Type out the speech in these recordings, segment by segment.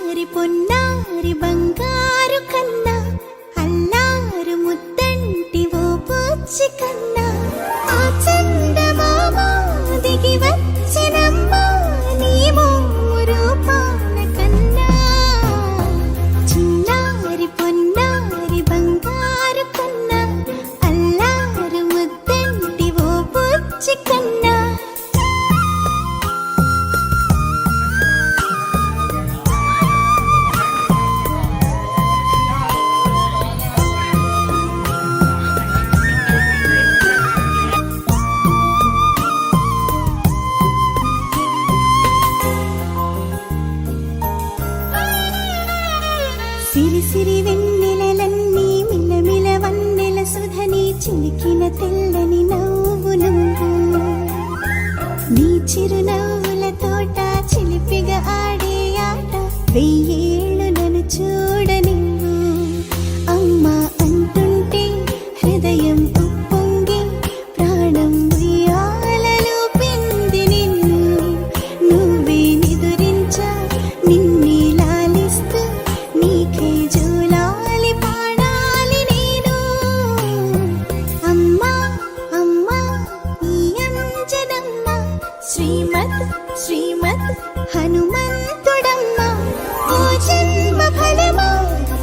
చిన్నారి పొన్నారి బంగారు కన్నా అల్లారు ముద్దంటి ఓ బుజ్జి కన్నా ఆ చందమామ దిగి వచ్చినమ్మా నీ మోము రూపాల కన్నా చిన్నారి పొన్నారి బంగారు కన్నా అల్లారు ముద్దంటి ఓ బుజ్జి కన్నా సిరి సిరి వెన్నెలలన్నీ మిలమిల వన్నెల సుధని చిలికిన తెల్లని నవ్వు నువ్వు నీ చిరునవ్వుల తోట చిలిపిగా ఆడే ఆట వెయ్యేళ్ళు నన్ను చూడనివ్వు అమ్మా అంటుంటే హృదయం ఉప్పొంగి ప్రాణం ఉయ్యాలలో పింది నిన్ను నువ్వే నిదురించా నిన్నే లాలిస్తూ నీకే జూలాలి పాడాలి నేను అమ్మా అమ్మా ఈ అంజనమ్మ శ్రీమత్ శ్రీమత్ హనుమంతుడమ్మ ఓ జన్మ ఫలమా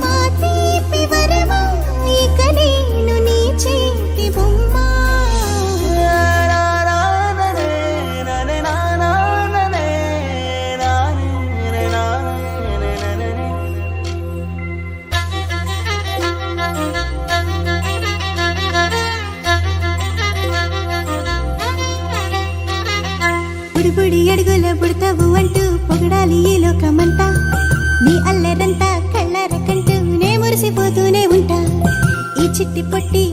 మా తీపి వరమా ఇక నేను నీ చేతి బొమ్మ బుడి అడుగుల పుడతావు అంటూ పొగడాలి ఈ లోకమంతా నీ అల్లరంతా కళ్ళారకంటూ నే మురిసిపోతూనే ఉంటా ఈ చిట్టి పొట్టి